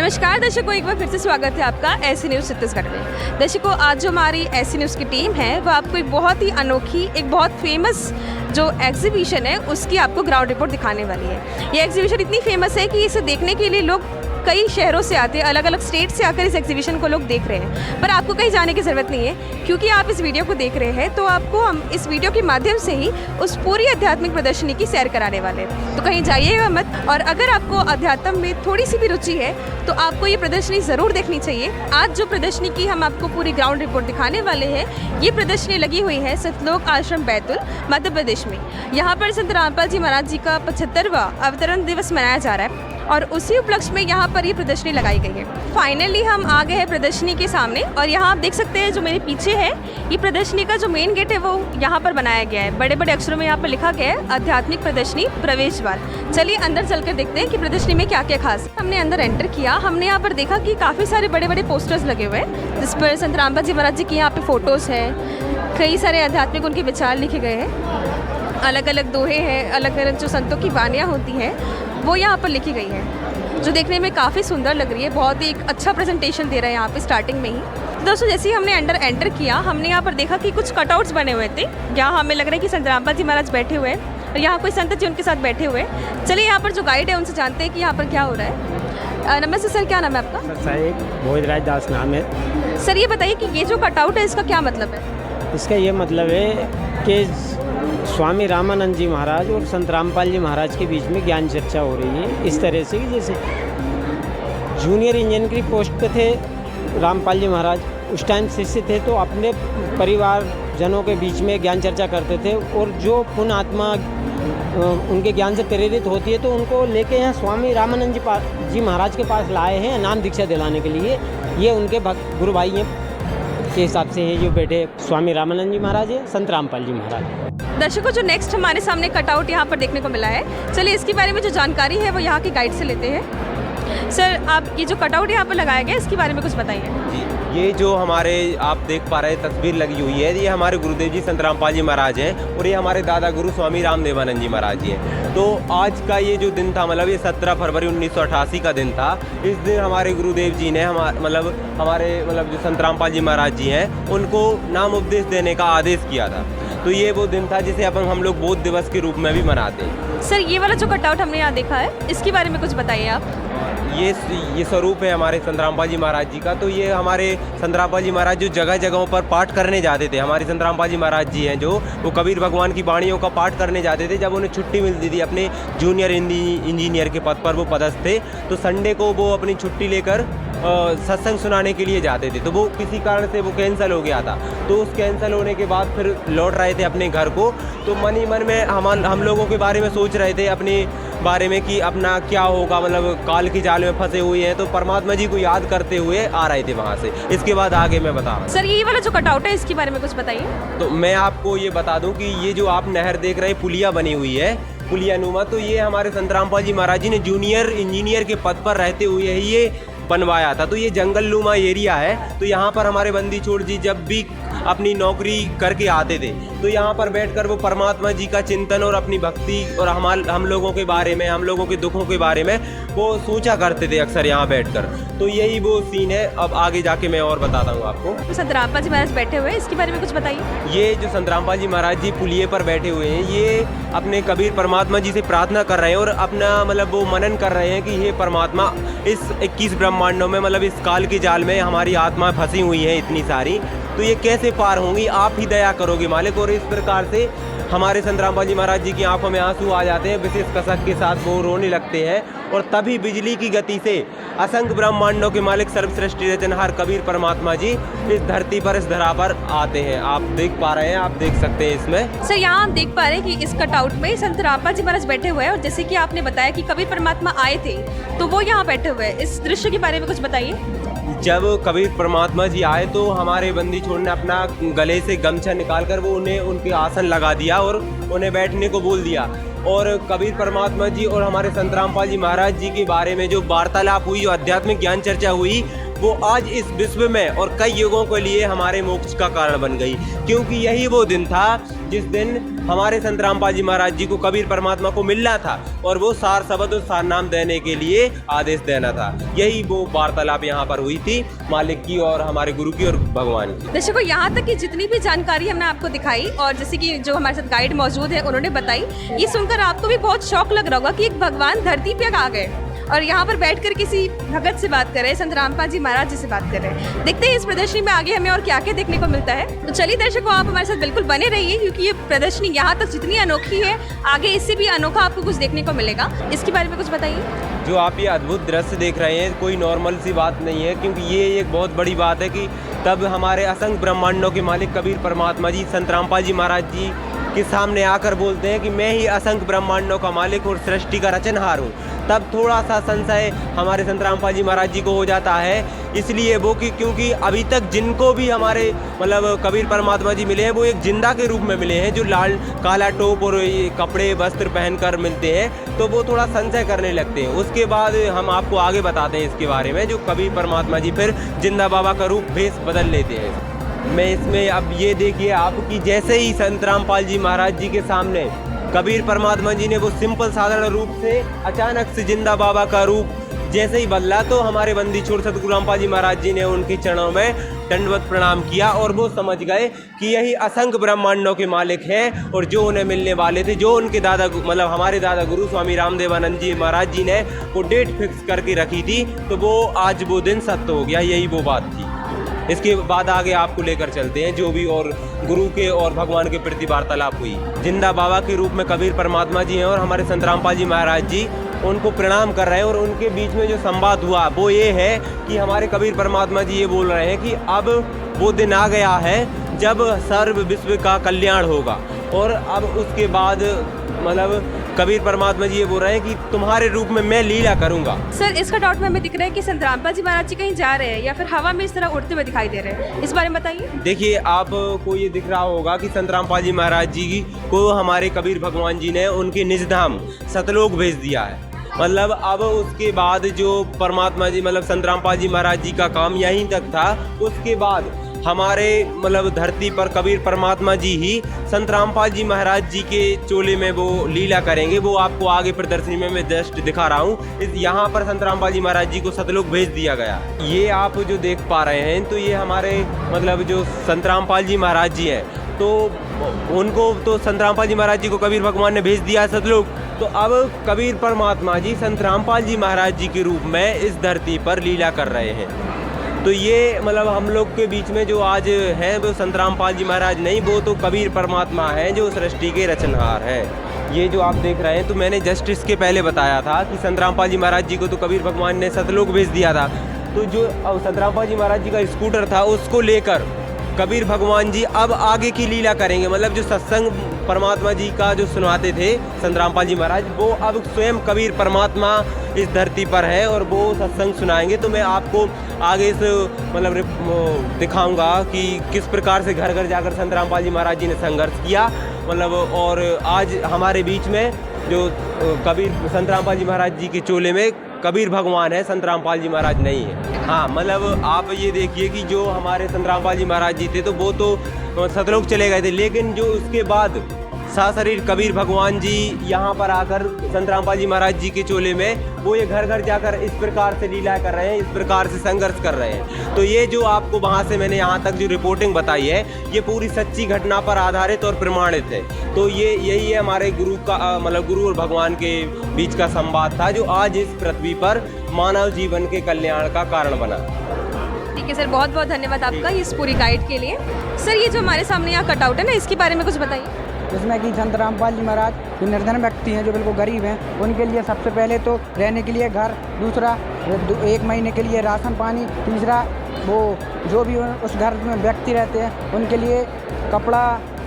नमस्कार दर्शकों, एक बार फिर से स्वागत है आपका ऐसी न्यूज़ छत्तीसगढ़ में। दर्शकों, आज जो हमारी ऐसी न्यूज़ की टीम है वो आपको एक बहुत ही अनोखी, एक बहुत फेमस जो एग्जीबिशन है उसकी आपको ग्राउंड रिपोर्ट दिखाने वाली है। ये एग्जीबिशन इतनी फेमस है कि इसे देखने के लिए लोग कई शहरों से आते हैं, अलग अलग स्टेट से आकर इस एग्जीबिशन को लोग देख रहे हैं। पर आपको कहीं जाने की ज़रूरत नहीं है, क्योंकि आप इस वीडियो को देख रहे हैं तो आपको हम इस वीडियो के माध्यम से ही उस पूरी आध्यात्मिक प्रदर्शनी की सैर कराने वाले हैं। तो कहीं जाइएगा मत, और अगर आपको अध्यात्म में थोड़ी सी भी रुचि है तो आपको ये प्रदर्शनी ज़रूर देखनी चाहिए। आज जो प्रदर्शनी की हम आपको पूरी ग्राउंड रिपोर्ट दिखाने वाले हैं, ये प्रदर्शनी लगी हुई है सतलोक आश्रम बैतुल मध्य प्रदेश में। यहाँ पर संत रामपाल जी महाराज जी का 75वां अवतरण दिवस मनाया जा रहा है और उसी उपलक्ष्य में यहाँ पर ये प्रदर्शनी लगाई गई है। फाइनली हम आ गए हैं प्रदर्शनी के सामने, और यहाँ आप देख सकते हैं जो मेरे पीछे है, ये प्रदर्शनी का जो मेन गेट है वो यहाँ पर बनाया गया है। बड़े बड़े अक्षरों में यहाँ पर लिखा गया है आध्यात्मिक प्रदर्शनी प्रवेश द्वार। चलिए अंदर चलकर देखते हैं कि प्रदर्शनी में क्या क्या खास है। हमने अंदर एंटर किया, हमने यहाँ पर देखा कि काफ़ी सारे बड़े बड़े पोस्टर्स लगे हुए हैं जिस पर संत रामपाल जी महाराज जी की यहाँ पे फ़ोटोज़ है, कई सारे आध्यात्मिक उनके विचार लिखे गए हैं, अलग अलग दोहे हैं, अलग अलग जो संतों की वाणियाँ होती हैं वो यहाँ पर लिखी गई है, जो देखने में काफ़ी सुंदर लग रही है। बहुत ही एक अच्छा प्रेजेंटेशन दे रहा है यहाँ पे स्टार्टिंग में ही। तो दोस्तों, जैसे ही हमने अंदर एंटर किया, हमने यहाँ पर देखा कि कुछ कटआउट्स बने हुए थे। यहाँ हमें लग रहा है कि संत रामपाल जी महाराज बैठे हुए हैं और यहाँ कोई संत जी उनके साथ बैठे हुए हैं। चलिए यहाँ पर जो गाइड है उनसे जानते हैं कि यहाँ पर क्या हो रहा है। नमस्ते सर, क्या नाम है आपका? सर साहिब भोजराज दास नाम है। सर ये बताइए कि ये जो कटआउट है इसका क्या मतलब है? इसका ये मतलब है कि स्वामी रामानंद जी महाराज और संत रामपाल जी महाराज के बीच में ज्ञान चर्चा हो रही है। इस तरह से कि जैसे जूनियर इंजीनियर की पोस्ट पे थे रामपाल जी महाराज, उस टाइम शिष्य थे तो अपने परिवार जनों के बीच में ज्ञान चर्चा करते थे, और जो पुण्य आत्मा उनके ज्ञान से प्रेरित होती है तो उनको लेके यहाँ स्वामी रामानंद जी महाराज के पास लाए हैं नाम दीक्षा दिलाने के लिए। ये उनके गुरु भाई हैं के हिसाब से है जो बैठे स्वामी रामानंद जी महाराज है, संत रामपाल जी महाराज। दर्शकों, जो नेक्स्ट हमारे सामने कटआउट यहाँ पर देखने को मिला है, चलिए इसके बारे में जो जानकारी है वो यहाँ के गाइड से लेते हैं। सर, आप ये जो कटआउट यहाँ पर लगाया गया इसके बारे में कुछ बताइए। जी, ये जो हमारे आप देख पा रहे तस्वीर लगी हुई है, ये हमारे गुरुदेव जी संत रामपाल जी महाराज हैं, और ये हमारे दादा गुरु स्वामी रामदेवानंद जी महाराज जी हैं। तो आज का ये जो दिन था, मतलब ये 17 फरवरी 1988 का दिन था। इस दिन हमारे गुरुदेव जी ने हमारे जो संत रामपाल जी महाराज जी हैं उनको नाम उपदेश देने का आदेश किया था। तो ये वो दिन था जिसे अपन हम लोग बोध दिवस के रूप में भी मनाते हैं। सर, ये वाला जो कटआउट हमने यहाँ देखा है इसके बारे में कुछ बताइए आप। ये स्वरूप है हमारे संत रामपाल जी महाराज जी का। तो ये हमारे संत रामपाल जी महाराज जो जगह जगहों पर पाठ करने जाते थे, हमारे संत रामपाल जी महाराज जी हैं जो वो कबीर भगवान की वाणियों का पाठ करने जाते थे। जब उन्हें छुट्टी मिलती थी, अपने जूनियर इंजीनियर के पद पर वो पदस्थ थे, तो संडे को वो अपनी छुट्टी लेकर सत्संग सुनाने के लिए जाते थे। तो वो किसी कारण से वो कैंसिल हो गया था, तो उस कैंसिल होने के बाद फिर लौट रहे थे अपने घर को। तो मन ही मन में हम लोगों के बारे में सोच रहे थे, अपने बारे में कि अपना क्या होगा, मतलब काल की जाल में फंसे हुए हैं। तो परमात्मा जी को याद करते हुए आ रहे थे वहाँ से। इसके बाद आगे मैं बता रहा हूँ। सर, ये वाला जो कटआउट है इसके बारे में कुछ बताइए। तो मैं आपको ये बता दूं कि ये जो आप नहर देख रहे हैं, पुलिया बनी हुई है, पुलिया नुमा, तो ये हमारे संत रामपाल जी महाराज जी ने जूनियर इंजीनियर के पद पर रहते हुए ही ये बनवाया था। तो ये जंगल नुमा एरिया है। तो यहाँ पर हमारे बंदी छोड़ जी जब भी अपनी नौकरी करके आते थे तो यहाँ पर बैठकर वो परमात्मा जी का चिंतन और अपनी भक्ति और हम लोगों के बारे में, हम लोगों के दुखों के बारे में वो सोचा करते थे अक्सर यहाँ बैठकर। तो यही वो सीन है। अब आगे जाके मैं और बताता हूँ आपको। संत रामपाल जी महाराज बैठे हुए हैं, इसके बारे में कुछ बताइए। ये जो संत रामपाल जी महाराज जी पुलिये पर बैठे हुए हैं, ये अपने कबीर परमात्मा जी से प्रार्थना कर रहे हैं और अपना वो मनन कर रहे हैं कि हे परमात्मा, इस 21 ब्रह्मांडों में, इस काल के जाल में हमारी आत्मा फंसी हुई है इतनी सारी, तो ये कैसे पार होंगी, आप ही दया करोगे मालिक। और इस प्रकार से हमारे संत रामपाल जी महाराज जी की आंखों में आंसू आ जाते हैं, विशेष कसक के साथ वो रोने लगते हैं। और तभी बिजली की गति से असंख्य ब्रह्मांडों के मालिक सर्वश्रेष्ठी रचनहार कबीर परमात्मा जी इस धरती पर, इस धरा पर आते हैं। आप देख पा रहे हैं, आप देख सकते हैं इसमें। सर, यहाँ आप देख पा रहे हैं कि इस कटआउट में संत रामपाल जी महाराज बैठे हुए हैं, और जैसे कि आपने बताया कि कबीर परमात्मा आए थे तो वो यहाँ बैठे हुए हैं। इस दृश्य के बारे में कुछ बताइए। जब कबीर परमात्मा जी आए तो हमारे बंदी छोड़ ने अपना गले से गमछा निकालकर वो उन्हें उनके आसन लगा दिया और उन्हें बैठने को बोल दिया। और कबीर परमात्मा जी और हमारे संत रामपाल जी महाराज जी के बारे में जो वार्तालाप हुई, जो आध्यात्मिक ज्ञान चर्चा हुई, वो आज इस विश्व में और कई युगों के लिए हमारे मोक्ष का कारण बन गई, क्योंकि यही वो दिन था जिस दिन हमारे संत रामपाल जी महाराज जी को कबीर परमात्मा को मिलना था और वो सार शब्द और सार नाम देने के लिए आदेश देना था। यही वो वार्तालाप यहाँ पर हुई थी मालिक की और हमारे गुरु की और भगवान की। दर्शकों, यहाँ तक कि जितनी भी जानकारी हमने आपको दिखाई और जैसे कि जो हमारे साथ गाइड मौजूद है उन्होंने बताई, ये सुनकर आपको भी बहुत शौक लग रहा होगा कि एक भगवान धरती पे आ गए और यहाँ पर बैठकर किसी भगत से बात कर रहे हैं, संत रामपाल जी महाराज जी से बात कर रहे हैं। देखते हैं इस प्रदर्शनी में आगे हमें और क्या क्या देखने को मिलता है। तो चलिए दर्शकों, आप हमारे साथ बिल्कुल बने रहिए, क्योंकि ये प्रदर्शनी यहाँ तक जितनी अनोखी है, आगे इससे भी अनोखा आपको कुछ देखने को मिलेगा। इसके बारे में कुछ बताइए। जो आप ये अद्भुत दृश्य देख रहे हैं, कोई नॉर्मल सी बात नहीं है, क्योंकि ये एक बहुत बड़ी बात है कि तब हमारे असंख्य ब्रह्मांडों के मालिक कबीर परमात्मा जी संत रामपाल जी महाराज जी के सामने आकर बोलते हैं कि मैं ही असंख्य ब्रह्मांडों का मालिक और सृष्टि का रचनहार हूँ। तब थोड़ा सा संशय हमारे संत रामपाल जी महाराज जी को हो जाता है, इसलिए वो कि क्योंकि अभी तक जिनको भी हमारे मतलब कबीर परमात्मा जी मिले हैं वो एक जिंदा के रूप में मिले हैं, जो लाल काला टोप और ये कपड़े वस्त्र पहनकर मिलते हैं, तो वो थोड़ा संशय करने लगते हैं। उसके बाद हम आपको आगे बताते हैं इसके बारे में, जो कबीर परमात्मा जी फिर जिंदा बाबा का रूप भेष बदल लेते हैं। मैं इसमें अब ये देखिए आप कि जैसे ही संत रामपाल जी महाराज जी के सामने कबीर परमात्मा जी ने वो सिंपल साधारण रूप से अचानक से जिंदा बाबा का रूप जैसे ही बदला, तो हमारे बंदी छोड़ सतगुरु रामपाल जी महाराज जी ने उनके चरणों में दंडवत प्रणाम किया और वो समझ गए कि यही असंख्य ब्रह्मांडों के मालिक हैं और जो उन्हें मिलने वाले थे, जो उनके दादा मतलब हमारे दादा गुरु स्वामी रामदेवानंद जी महाराज जी ने वो डेट फिक्स करके रखी थी, तो वो आज वो दिन सत्य हो गया। यही वो बात थी। इसके बाद आगे आपको लेकर चलते हैं जो भी और गुरु के और भगवान के प्रति वार्तालाप हुई। जिंदा बाबा के रूप में कबीर परमात्मा जी हैं और हमारे संत रामपाल जी महाराज जी उनको प्रणाम कर रहे हैं, और उनके बीच में जो संवाद हुआ वो ये है कि हमारे कबीर परमात्मा जी ये बोल रहे हैं कि अब वो दिन आ गया है जब सर्व विश्व का कल्याण होगा, और अब उसके बाद मतलब कबीर परमात्मा जी ये बोल रहे हैं कि तुम्हारे रूप में मैं लीला करूंगा। सर, इसका डाउट में हमें दिख रहा है कि संत रामपाल जी महाराज जी कहीं जा रहे हैं या फिर हवा में इस तरह उड़ते हुए दिखाई दे रहे हैं, इस बारे में बताइए। देखिए, आपको ये दिख रहा होगा कि संत रामपाल जी महाराज जी को हमारे कबीर भगवान जी ने उनके निज धाम सतलोक भेज दिया है। मतलब अब उसके बाद जो परमात्मा जी मतलब संत रामपाल जी महाराज जी का काम यहीं तक था, उसके बाद हमारे मतलब धरती पर कबीर परमात्मा जी ही संत रामपाल जी महाराज जी के चोले में वो लीला करेंगे। वो आपको आगे प्रदर्शनी में मैं जस्ट दिखा रहा हूँ। इस यहाँ पर संत रामपाल जी महाराज जी को सतलोक भेज दिया गया। ये आप जो देख पा रहे हैं, तो ये हमारे मतलब जो संत रामपाल जी महाराज जी हैं, तो उनको तो संत रामपाल जी महाराज जी को कबीर भगवान ने भेज दिया सतलोक, तो अब कबीर परमात्मा जी संत रामपाल जी महाराज जी के रूप में इस धरती पर लीला कर रहे हैं। तो ये मतलब हम लोग के बीच में जो आज हैं वो संत रामपाल जी महाराज नहीं, वो तो कबीर परमात्मा हैं जो सृष्टि के रचनहार हैं। ये जो आप देख रहे हैं, तो मैंने जस्ट इसके पहले बताया था कि संत रामपाल जी महाराज जी को तो कबीर भगवान ने सतलोक भेज दिया था, तो जो संत रामपाल जी महाराज जी का स्कूटर था उसको लेकर कबीर भगवान जी अब आगे की लीला करेंगे। मतलब जो सत्संग परमात्मा जी का जो सुनाते थे संत रामपाल जी महाराज, वो अब स्वयं कबीर परमात्मा इस धरती पर है और वो सत्संग सुनाएंगे। तो मैं आपको आगे से मतलब दिखाऊंगा कि किस प्रकार से घर घर जाकर संत रामपाल जी महाराज जी ने संघर्ष किया, मतलब और आज हमारे बीच में जो कबीर संत रामपाल जी महाराज जी के चोले में कबीर भगवान है, संत रामपाल जी महाराज नहीं है। हाँ, मतलब आप ये देखिए कि जो हमारे संत रामपाल जी महाराज जी थे तो वो तो सतलोक चले गए थे, लेकिन जो उसके बाद साशरीर कबीर भगवान जी यहाँ पर आकर संत रामपाल जी महाराज जी के चोले में वो ये घर घर जाकर इस प्रकार से लीला कर रहे हैं, इस प्रकार से संघर्ष कर रहे हैं। तो ये जो आपको वहाँ से मैंने यहाँ तक जो रिपोर्टिंग बताई है, ये पूरी सच्ची घटना पर आधारित और प्रमाणित है। तो ये यही है हमारे गुरु का मतलब गुरु और भगवान के बीच का संवाद था, जो आज इस पृथ्वी पर मानव जीवन के कल्याण का कारण बना। ठीक है सर, बहुत बहुत धन्यवाद आपका इस पूरी गाइड के लिए। सर, ये जो हमारे सामने यहाँ कटआउट है ना, इसके बारे में कुछ बताइए। जिसमें कि संत रामपाल जी महाराज जो निर्धन व्यक्ति हैं, जो बिल्कुल गरीब हैं, उनके लिए सबसे पहले तो रहने के लिए घर, दूसरा 1 महीने के लिए राशन पानी, तीसरा वो जो भी उस घर में व्यक्ति रहते हैं उनके लिए कपड़ा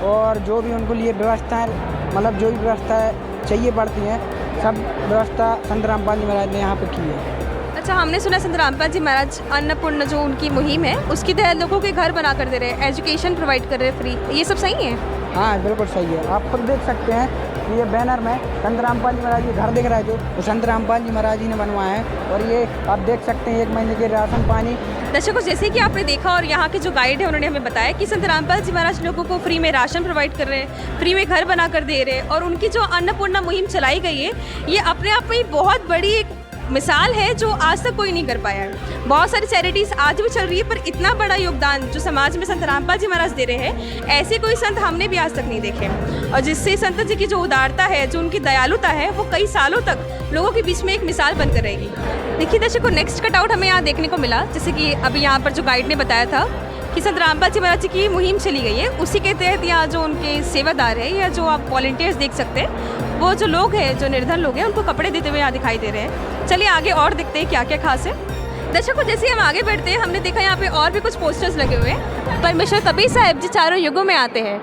और जो भी उनके लिए व्यवस्थाएं मतलब जो भी व्यवस्थाएं चाहिए पड़ती हैं, सब व्यवस्था संत रामपाल जी महाराज ने यहाँ पर की है। अच्छा, हमने सुना संत रामपाल जी महाराज अन्नपूर्ण जो उनकी मुहिम है उसकी तहत लोगों के घर बना कर दे रहे हैं, एजुकेशन प्रोवाइड कर रहे हैं फ्री, ये सब सही है? हाँ, बिल्कुल सही है। आप खुद देख सकते हैं ये बैनर में संत रामपाल जी महाराज जी घर दिख रहा है जो वो संत रामपाल जी महाराज जी ने बनवाया है। और ये आप देख सकते हैं 1 महीने के राशन पानी। दर्शकों, जैसे कि आपने देखा और यहाँ के जो गाइड है उन्होंने हमें बताया कि संत रामपाल जी महाराज लोगों को फ्री में राशन प्रोवाइड कर रहे हैं, फ्री में घर बना कर दे रहे हैं, और उनकी जो अन्नपूर्णा मुहिम चलाई गई है ये अपने आप में बहुत बड़ी एक मिसाल है जो आज तक कोई नहीं कर पाया है। बहुत सारी चैरिटीज़ आज भी चल रही है, पर इतना बड़ा योगदान जो समाज में संत रामपाल जी महाराज दे रहे हैं, ऐसे कोई संत हमने भी आज तक नहीं देखे। और जिससे संत जी की जो उदारता है, जो उनकी दयालुता है, वो कई सालों तक लोगों के बीच में एक मिसाल बनकर रहेगी। देखिए दर्शकों, नेक्स्ट कटआउट हमें यहाँ देखने को मिला, जैसे कि अभी यहाँ पर जो गाइड ने बताया था कि संत रामपाल जी महाराज जी की मुहिम चली गई है, उसी के तहत यहाँ जो उनके सेवादार है या जो आप वॉलंटियर्स देख सकते हैं, वो जो लोग हैं, जो निर्धन लोग हैं, उनको कपड़े देते हुए यहाँ दिखाई दे रहे हैं। चलिए आगे और देखते हैं क्या क्या खास है। दर्शकों, जैसे हम आगे बढ़ते हैं, हमने देखा यहाँ पे और भी कुछ पोस्टर्स लगे हुए हैं। परमेश्वर कबीर साहब जी चारों युगों में आते हैं।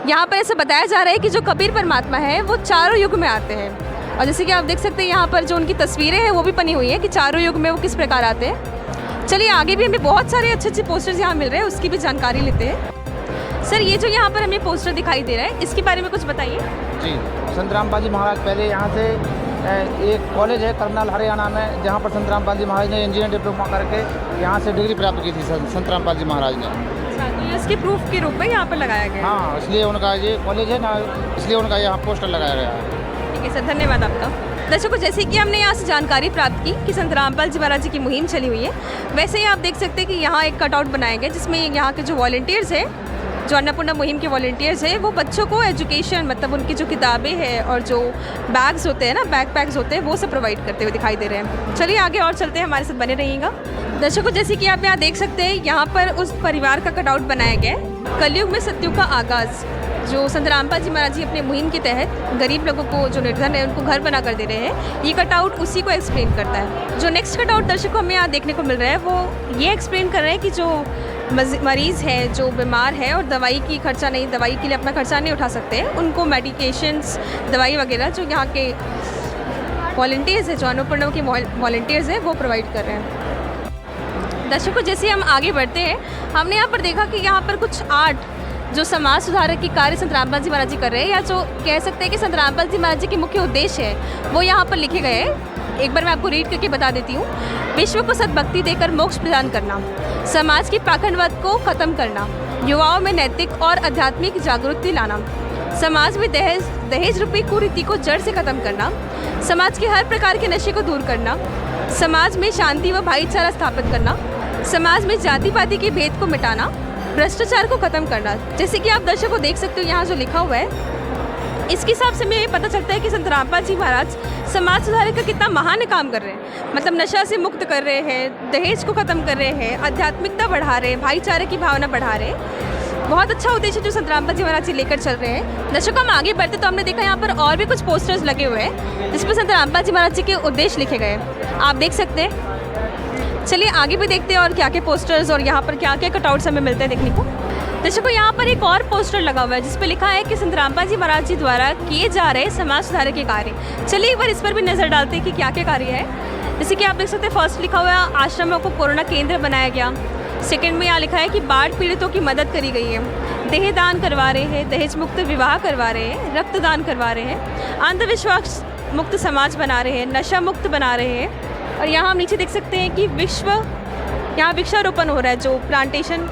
यहाँ पर ऐसा बताया जा रहा है कि जो कबीर परमात्मा है वो चारों युग में आते हैं। और जैसे कि आप देख सकते हैं यहाँ पर जो उनकी तस्वीरें हैं वो भी बनी हुई हैं कि चारों युग में वो किस प्रकार आते हैं। चलिए आगे भी हमें बहुत सारे अच्छे अच्छे पोस्टर्स यहाँ मिल रहे हैं, उसकी भी जानकारी लेते हैं। सर, ये जो यहाँ पर हमें पोस्टर दिखाई दे रहा है, इसके बारे में कुछ बताइए। जी, संत रामपाल जी महाराज पहले यहाँ से एक कॉलेज है करनाल हरियाणा में, जहाँ पर संत रामपाल जी महाराज ने इंजीनियर डिप्लोमा करके यहाँ से डिग्री प्राप्त की थी संत रामपाल जी महाराज ने। अच्छा, तो ये इसके प्रूफ के रूप में यहाँ पर लगाया गया है। हाँ, इसलिए उनका ये कॉलेज है ना, इसलिए उनका यहाँ पोस्टर लगाया गया है। ठीक है सर, धन्यवाद आपका। दर्शकों, जैसे कि हमने यहाँ से जानकारी प्राप्त की कि संत रामपाल जी महाराज जी की मुहिम चली हुई है, वैसे ही आप देख सकते हैं कि यहाँ एक कटआउट बनाया गया जिसमें यहाँ के जो वॉलंटियर्स हैं, जो अन्नपूर्णा मुहिम के वॉलंटियर्स हैं, वो बच्चों को एजुकेशन, मतलब उनकी जो किताबें हैं और जो बैग्स होते हैं ना, बैकपैक्स होते हैं, वो सब प्रोवाइड करते हुए दिखाई दे रहे हैं। चलिए आगे और चलते हैं, हमारे साथ बने रहिएगा। दर्शकों, जैसे कि आप यहाँ देख सकते हैं, यहाँ पर उस परिवार का कटआउट बनाया गया है, कलयुग में सतयुग का आगाज़, जो संत रामपाल जी महाराज जी अपने मुहिम के तहत गरीब लोगों को, जो निर्धन है, उनको घर बना कर दे रहे हैं। ये कटआउट उसी को एक्सप्लेन करता है। जो नेक्स्ट कटआउट दर्शकों हमें यहाँ देखने को मिल रहा है, वो ये एक्सप्लेन कर रहे हैं कि जो मरीज़ है, जो बीमार है और दवाई की खर्चा नहीं, दवाई के लिए अपना खर्चा नहीं उठा सकते, उनको मेडिकेशंस, दवाई वगैरह जो यहाँ के वॉलंटियर्स हैं, जो अन्नपूर्णा के वॉलंटियर्स हैं, वो प्रोवाइड कर रहे हैं। दर्शकों, जैसे हम आगे बढ़ते हैं, हमने यहाँ पर देखा कि यहाँ पर कुछ आर्ट जो समाज सुधारक की कार्य संत रामपाल जी महाराज जी कर रहे हैं, या जो कह सकते हैं कि संत रामपाल जी महाराज जी के मुख्य उद्देश्य है, वो यहाँ पर लिखे गए हैं। एक बार मैं आपको रीड करके बता देती हूँ। विश्व को सद्भक्ति देकर मोक्ष प्रदान करना, समाज की पाखंडवाद को खत्म करना, युवाओं में नैतिक और आध्यात्मिक जागृति लाना, समाज में दहेज रूपी कुरीति को जड़ से खत्म करना, समाज के हर प्रकार के नशे को दूर करना, समाज में शांति व भाईचारा स्थापित करना, समाज में जाति पाति के भेद को मिटाना, भ्रष्टाचार को खत्म करना। जैसे कि आप दर्शकों देख सकते हो यहाँ जो लिखा हुआ है, इसके हिसाब से हमें पता चलता है कि संत रामपाल जी महाराज समाज सुधारक का कितना महान काम कर रहे हैं। मतलब नशा से मुक्त कर रहे हैं, दहेज को ख़त्म कर रहे हैं, आध्यात्मिकता बढ़ा रहे हैं, भाईचारे की भावना बढ़ा रहे हैं। बहुत अच्छा उद्देश्य जो संत रामपाल जी महाराज जी लेकर चल रहे हैं। दर्शकों, हम आगे बढ़ते तो हमने देखा यहाँ पर और भी कुछ पोस्टर्स लगे हुए हैं जिस पर संत रामपाल जी महाराज जी के उद्देश्य लिखे गए हैं, आप देख सकते हैं। चलिए आगे भी देखते हैं और क्या क्या पोस्टर्स और यहाँ पर क्या क्या कटआउट्स हमें मिलते हैं देखने को। दर्शकों, यहाँ पर एक और पोस्टर लगा हुआ है जिस पर लिखा है कि संत रामपाल जी महाराज जी द्वारा किए जा रहे समाज सुधारक के कार्य। चलिए एक बार इस पर भी नज़र डालते हैं कि क्या क्या कार्य है। जैसे कि आप देख सकते हैं, फर्स्ट लिखा हुआ है आश्रमों को कोरोना केंद्र बनाया गया। सेकंड में यहाँ लिखा है कि बाढ़ पीड़ितों की मदद करी गई है, देह दान करवा रहे हैं, दहेज मुक्त विवाह करवा रहे हैं, रक्तदान करवा रहे हैं, अंधविश्वास मुक्त समाज बना रहे हैं, नशा मुक्त बना रहे हैं। और यहाँ हम नीचे देख सकते हैं कि यहाँ वृक्षारोपण हो रहा है, जो प्लांटेशन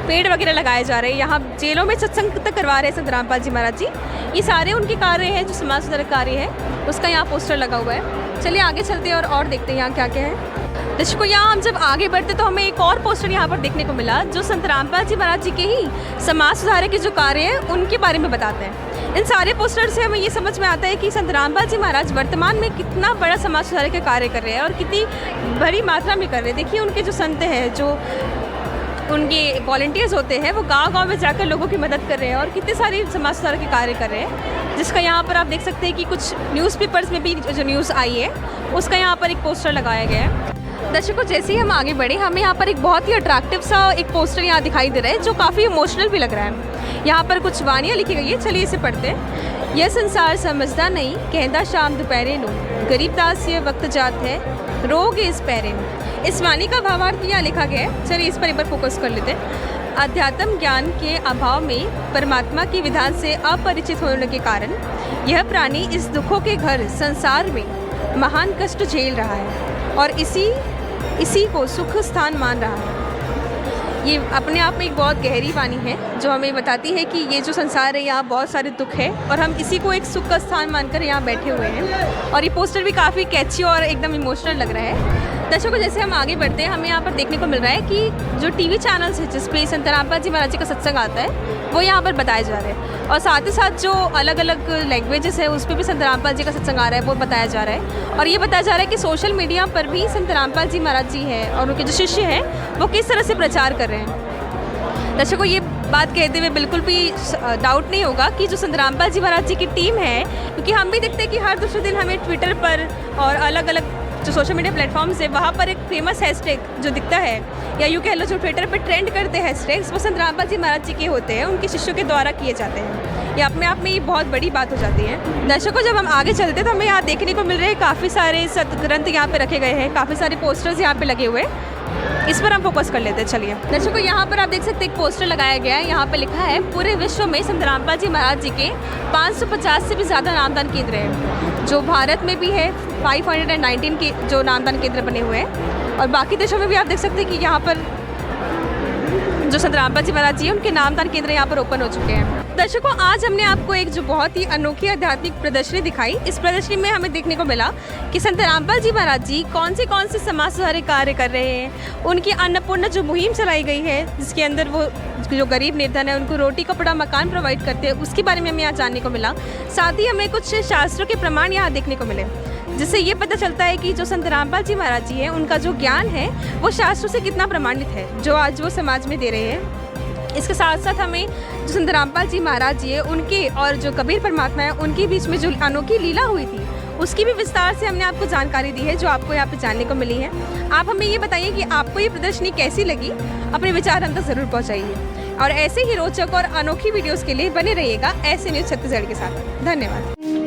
पेड़ वगैरह लगाए जा रहे हैं। यहाँ जेलों में सत्संग तक करवा रहे हैं संत रामपाल जी महाराज जी। ये सारे उनके कार्य हैं, जो समाज सुधारक कार्य है, उसका यहाँ पोस्टर लगा हुआ है। चलिए आगे चलते हैं और देखते हैं यहाँ क्या क्या है। दर्शकों, यहाँ हम जब आगे बढ़ते तो हमें एक और पोस्टर यहाँ पर देखने को मिला जो संत रामपाल जी महाराज जी के ही समाज सुधारक के जो कार्य हैं उनके बारे में बताते हैं। इन सारे पोस्टर से हमें ये समझ में आता है कि संत रामपाल जी महाराज वर्तमान में कितना बड़ा समाज सुधारक का कार्य कर रहे हैं और कितनी बड़ी मात्रा में कर रहे हैं। देखिए उनके जो संत हैं, जो उनके वॉलंटियर्स होते हैं, वो गांव-गांव में जाकर लोगों की मदद कर रहे हैं और कितने सारे समाज सुधार के कार्य कर रहे हैं, जिसका यहाँ पर आप देख सकते हैं कि कुछ न्यूज़पेपर्स में भी जो न्यूज़ आई है उसका यहाँ पर एक पोस्टर लगाया गया है। दर्शकों, जैसे ही हम आगे बढ़े, हमें यहाँ पर एक बहुत ही अट्रैक्टिव सा एक पोस्टर यहाँ दिखाई दे रहा है जो काफ़ी इमोशनल भी लग रहा है। यहाँ पर कुछ वानियाँ लिखी गई है, चलिए इसे पढ़ते हैं। यह संसार समझदा नहीं, कहता शाम दोपहरे नू, गरीब दास ये वक्त जात है, रोग इस पैरे नू। इस वाणी का भावार्थ यहाँ लिखा गया है, चलिए इस पर एक बार फोकस कर लेते हैं। अध्यात्म ज्ञान के अभाव में परमात्मा के विधान से अपरिचित होने के कारण यह प्राणी इस दुखों के घर संसार में महान कष्ट झेल रहा है और इसी को सुख स्थान मान रहा है। ये अपने आप में एक बहुत गहरी वाणी है जो हमें बताती है कि ये जो संसार है यहाँ बहुत सारे दुख है और हम इसी को एक सुख का स्थान मानकर यहाँ बैठे हुए हैं। और ये पोस्टर भी काफ़ी कैची और एकदम इमोशनल लग रहा है। दर्शकों, जैसे हम आगे बढ़ते हैं हमें यहाँ पर देखने को मिल रहा है कि जो टीवी चैनल्स है जिस पे संत रामपाल जी महाराज जी का सत्संग आता है वो यहाँ पर बताए जा रहे हैं और साथ ही साथ जो अलग अलग लैंग्वेजेस है उस पर भी संत रामपाल जी का सत्संग आ रहा है वो बताया जा रहा है। और ये बताया जा रहा है कि सोशल मीडिया पर भी संत रामपाल जी महाराज जी हैं और उनके जो शिष्य हैं वो किस तरह से प्रचार कर रहे हैं। दर्शकों, ये बात कहते हुए बिल्कुल भी डाउट नहीं होगा कि जो संत रामपाल जी महाराज जी की टीम है, क्योंकि हम भी देखते हैं कि हर दूसरे दिन हमें ट्विटर पर और अलग अलग जो सोशल मीडिया प्लेटफॉर्म्स है वहाँ पर एक फेमस हैशटैग जो दिखता है या यूँ कह लो जो ट्विटर पर ट्रेंड करते हैं हैशटैग्स वो संत रामपाल जी महाराज जी के होते हैं, उनके शिष्यों के द्वारा किए जाते हैं। ये अपने आप में ये बहुत बड़ी बात हो जाती है। दर्शकों, जब हम आगे चलते हैं तो हमें यहाँ देखने को मिल रहे हैं काफ़ी सारे सतग्रंथ यहाँ पे रखे गए हैं, काफ़ी सारे पोस्टर्स यहाँ पे लगे हुए हैं। इस पर हम फोकस कर लेते हैं। चलिए दर्शकों, यहाँ पर आप देख सकते हैं एक पोस्टर लगाया गया है। यहाँ पे लिखा है पूरे विश्व में संत रामपाल जी महाराज जी के 550 से भी ज़्यादा नामदान केंद्र हैं, जो भारत में भी है 519 के जो नामदान केंद्र बने हुए हैं और बाकी देशों में भी आप देख सकते हैं कि यहाँ पर जो संत रामपाल जी महाराज जी हैं उनके नामदान केंद्र यहाँ पर ओपन हो चुके हैं। दर्शकों, आज हमने आपको एक जो बहुत ही अनोखी आध्यात्मिक प्रदर्शनी दिखाई। इस प्रदर्शनी में हमें देखने को मिला कि संत रामपाल जी महाराज जी कौन से समाज सुधार कार्य कर रहे हैं। उनकी अन्नपूर्णा जो मुहिम चलाई गई है जिसके अंदर वो जो गरीब निर्धन है उनको रोटी कपड़ा मकान प्रोवाइड करते हैं, उसके बारे में हमें यहाँ जानने को मिला। साथ ही हमें कुछ शास्त्रों के प्रमाण यहाँ देखने को मिले जिससे ये पता चलता है कि जो संत रामपाल जी महाराज जी हैं उनका जो ज्ञान है वो शास्त्रों से कितना प्रमाणित है जो आज वो समाज में दे रहे हैं। इसके साथ साथ हमें जो संत रामपाल जी महाराज जी है उनके और जो कबीर परमात्मा है उनके बीच में जो अनोखी लीला हुई थी उसकी भी विस्तार से हमने आपको जानकारी दी है जो आपको यहाँ पे जानने को मिली है। आप हमें ये बताइए कि आपको ये प्रदर्शनी कैसी लगी, अपने विचार हम तक ज़रूर पहुँचाइए और ऐसे ही रोचक और अनोखी वीडियोज़ के लिए बने रहिएगा ऐसे न्यूज़ छत्तीसगढ़ के साथ। धन्यवाद।